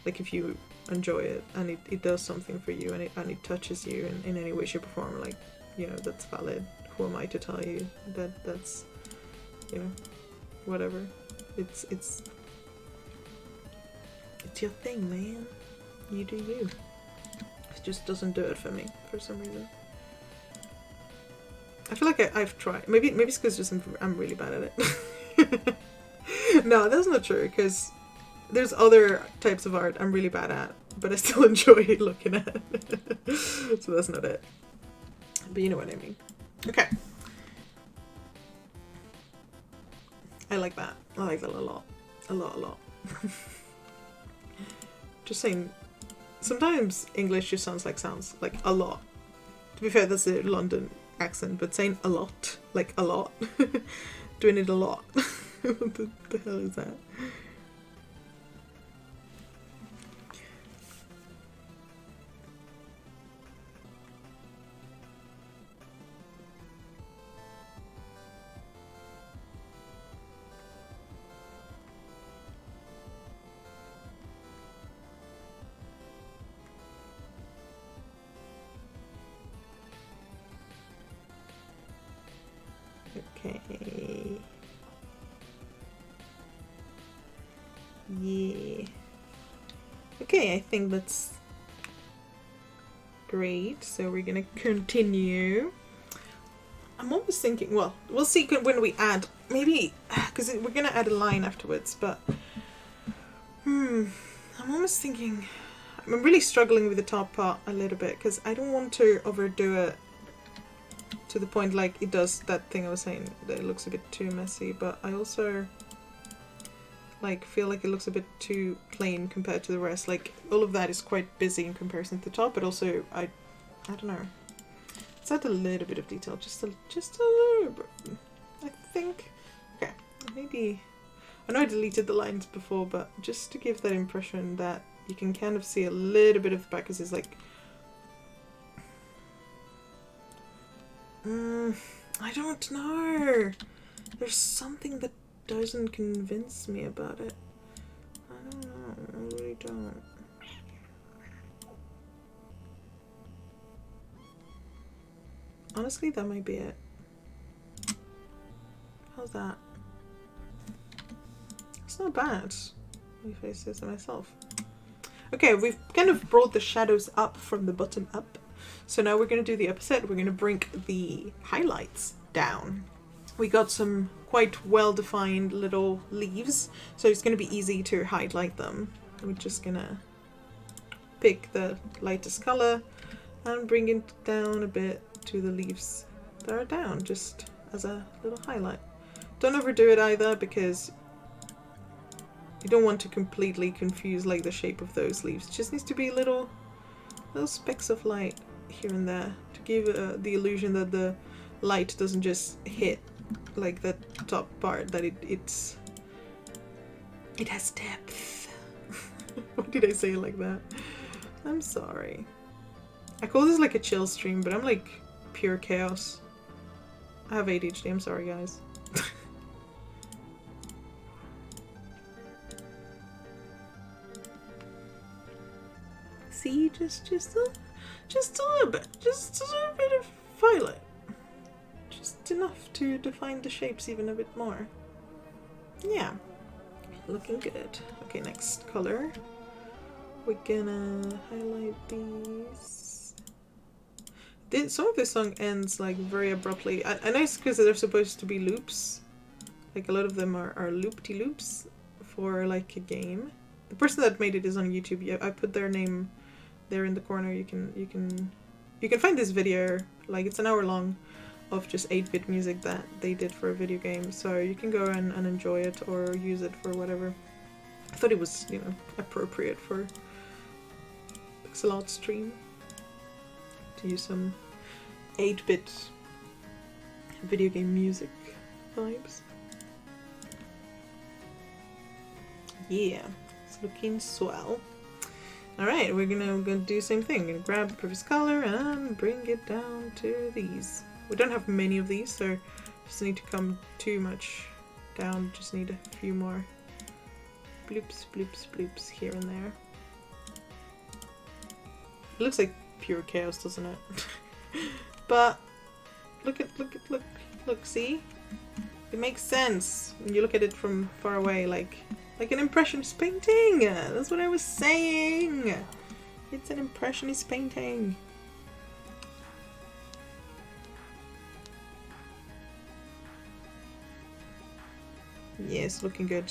Like, if you enjoy it and it does something for you, and it touches you in any way, shape or form, like, you know, that's valid. Who am I to tell you that that's, you know, whatever. It's your thing, man. You do you. It just doesn't do it for me for some reason. I feel like I've tried. Maybe it's because I'm really bad at it. No, that's not true, because there's other types of art I'm really bad at, but I still enjoy looking at. So that's not it. But you know what I mean. Okay. I like that. I like that a lot. A lot. Just saying, sometimes English just sounds like a lot. To be fair, that's a London accent, but saying a lot, like a lot. Doing it a lot. What the hell is that? Okay. Yeah. Okay, I think that's great. So we're gonna continue. I'm almost thinking, well, we'll see when we add, maybe, because we're gonna add a line afterwards, but I'm almost thinking, I'm really struggling with the top part a little bit, because I don't want to overdo it to the point like it does that thing I was saying, that it looks a bit too messy, but I also like feel like it looks a bit too plain compared to the rest. Like, all of that is quite busy in comparison to the top, but also I don't know. Let's add a little bit of detail, just a little bit. I think. Okay, maybe. I know I deleted the lines before, but just to give that impression that you can kind of see a little bit of the back, because it's like. I don't know. There's something that doesn't convince me about it. I don't know. I really don't. Honestly, that might be it. How's that? It's not bad. If I say so myself. Okay, we've kind of brought the shadows up from the bottom up. So now we're going to do the opposite. We're going to bring the highlights down. We got some quite well-defined little leaves, so it's going to be easy to highlight them. We're just going to pick the lightest color and bring it down a bit to the leaves that are down, just as a little highlight. Don't overdo it either, because you don't want to completely confuse like the shape of those leaves. It just needs to be little specks of light here and there to give the illusion that the light doesn't just hit like the top part, that it has depth. Why did I say it like that? I'm sorry. I call this like a chill stream, but I'm like pure chaos. I have ADHD, I'm sorry guys. See, just a little bit, just a little bit of violet, just enough to define the shapes even a bit more. Yeah, looking good. Okay, next color. We're gonna highlight these. Some of this song ends like very abruptly. I know it's because they're supposed to be loops. Like a lot of them are loop-de-loops for like a game. The person that made it is on YouTube. Yeah, I put their name there in the corner. You can find this video. Like it's an hour long of just 8-bit music that they did for a video game. So you can go and enjoy it or use it for whatever. I thought it was, you know, appropriate for pixel art stream to use some 8-bit video game music vibes. Yeah, it's looking swell. Alright, we're gonna do the same thing. We're gonna grab the previous color and bring it down to these. We don't have many of these, so just need to come too much down. Just need a few more bloops, bloops, bloops here and there. It looks like pure chaos, doesn't it? But look, see? It makes sense when you look at it from far away, like an impressionist painting! That's what I was saying! It's an impressionist painting! Yes, looking good.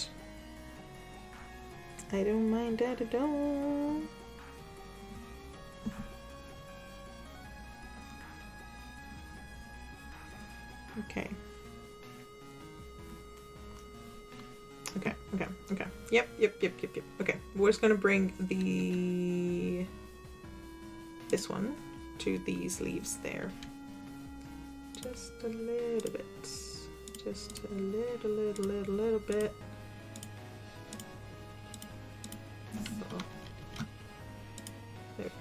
I don't mind that at all. Okay. Okay. Yep. Okay, we're just gonna bring this one to these leaves there. Just a little bit. Just a little bit. So, there.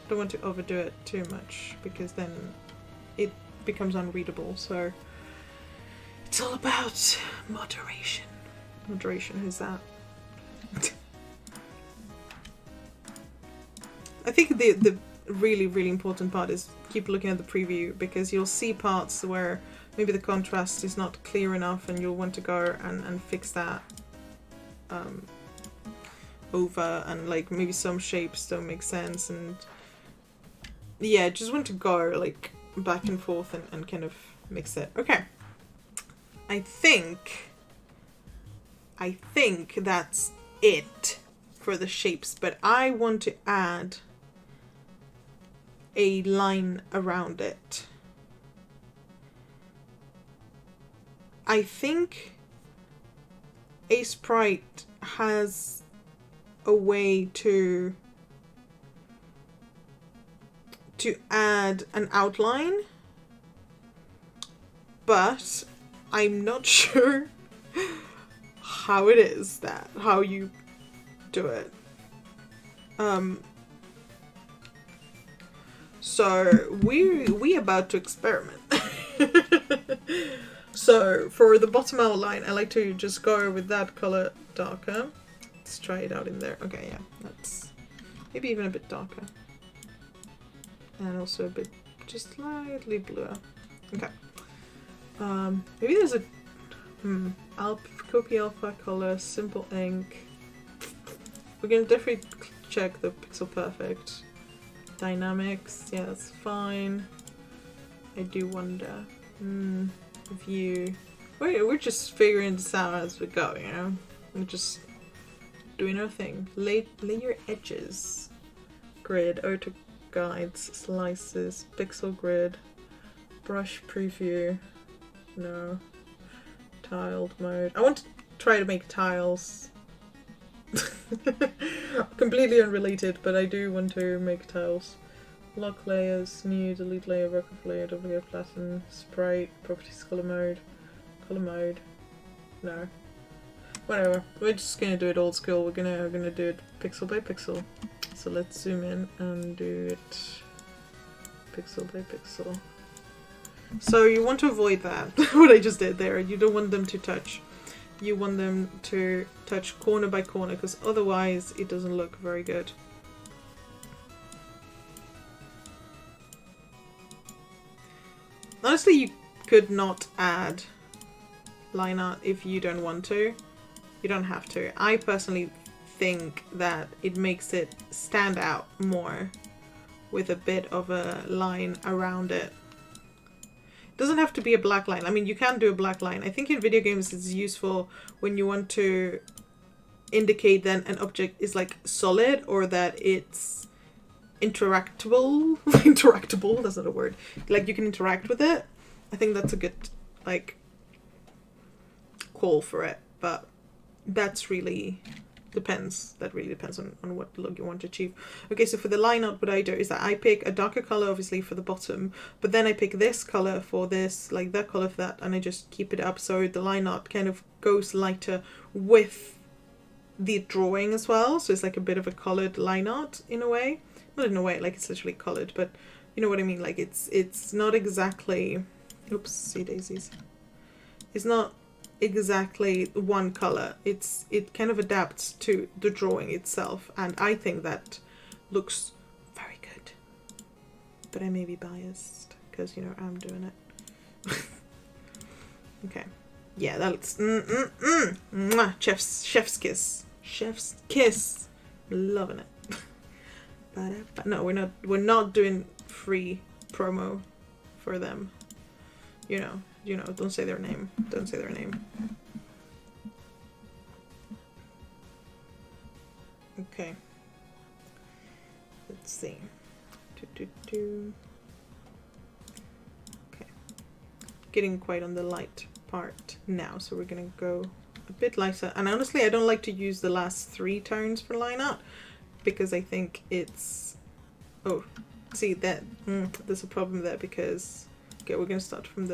Don't want to overdo it too much because then it becomes unreadable, so it's all about moderation. Moderation, who's that? I think the really important part is keep looking at the preview, because you'll see parts where maybe the contrast is not clear enough and you'll want to go and fix that over, and like maybe some shapes don't make sense, and yeah, just want to go like back and forth and kind of mix it. Okay. I think that's it for the shapes, but I want to add a line around it. I think Aseprite has a way to add an outline, but I'm not sure how it is how you do it. So we about to experiment. So for the bottom outline, I like to just go with that color darker. Let's try it out in there. Okay, yeah, that's maybe even a bit darker. And also a bit, just slightly bluer. Okay. Maybe there's a copy alpha color, simple ink. We're gonna definitely check the pixel perfect. Dynamics, yeah, that's fine. I do wonder. View. We're just figuring this out as we go, you know? We're just doing our thing. Layer edges. Grid, auto guides, slices, pixel grid, brush preview. No. Tiled mode. I want to try to make tiles. Completely unrelated, but I do want to make tiles. Lock layers, new, delete layer, workup layer, W flatten, sprite, properties, color mode. No. Whatever. We're just gonna do it old school. We're gonna do it pixel by pixel. So let's zoom in and do it pixel by pixel. So you want to avoid that, what I just did there. You don't want them to touch. you want them to touch corner by corner, because otherwise it doesn't look very good. Honestly, you could not add line art if you don't want to. You don't have to. I personally think that it makes it stand out more with a bit of a line around it. It doesn't have to be a black line. I mean, you can do a black line. I think in video games it's useful when you want to indicate that an object is like solid or that it's interactable. Interactable, that's not a word. Like you can interact with it. I think that's a good like call for it, but that's really depends. That really depends on what look you want to achieve. Okay, so for the line art, what I do is that I pick a darker color, obviously, for the bottom, but then I pick this color for this, like that color for that, and I just keep it up so the line art kind of goes lighter with the drawing as well. So it's like a bit of a colored line art in a way. Not in a way, like it's literally colored, but you know what I mean? Like it's not exactly, oopsie daisies. It's not exactly one color. It kind of adapts to the drawing itself, and I think that looks very good. But I may be biased because you know I'm doing it. Okay, yeah, that's mwah, chef's kiss, loving it. But no, we're not doing free promo for them. You know, don't say their name. Don't say their name. Okay. Let's see. Okay. Getting quite on the light part now, so we're gonna go a bit lighter. And honestly, I don't like to use the last 3 tones for line art because I think it's... Oh, see that there's a problem there because... Okay, we're gonna start from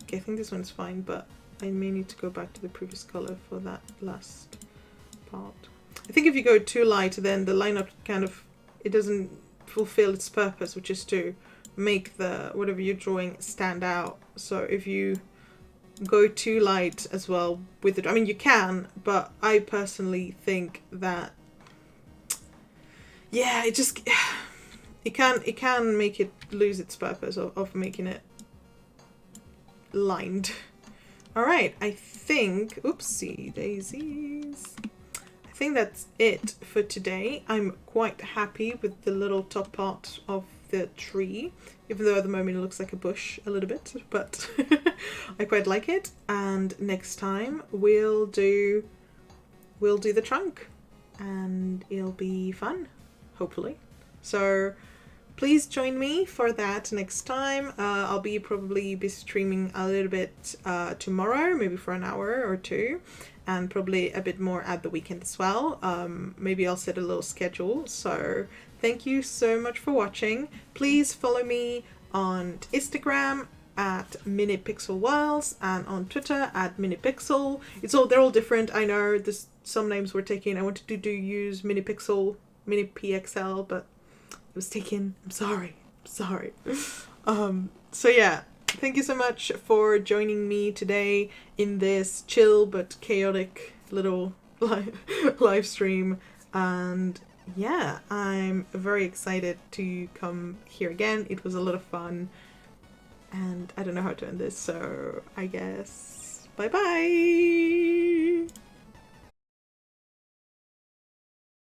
okay, I think this one's fine, but I may need to go back to the previous color for that last part. I think if you go too light, then the line art kind of, it doesn't fulfill its purpose, which is to make the whatever you're drawing stand out. So if you go too light as well with it, I mean you can, but I personally think that yeah, it just it can make it lose its purpose of making it lined. Alright, I think, oopsie daisies, I think that's it for today. I'm quite happy with the little top part of the tree, even though at the moment it looks like a bush a little bit, but I quite like it. And next time we'll do the trunk and it'll be fun, hopefully. So please join me for that next time. I'll probably be streaming a little bit tomorrow, maybe for an hour or 2, and probably a bit more at the weekend as well. Maybe I'll set a little schedule. So thank you so much for watching. Please follow me on Instagram at minipixelwiles and on Twitter at minipixel. They're all different. I know there's some names were taken. I wanted to use minipixel, minipxl, but it was taken. I'm sorry. So yeah, thank you so much for joining me today in this chill but chaotic little live stream. And yeah, I'm very excited to come here again. It was a lot of fun. And I don't know how to end this, so I guess bye bye.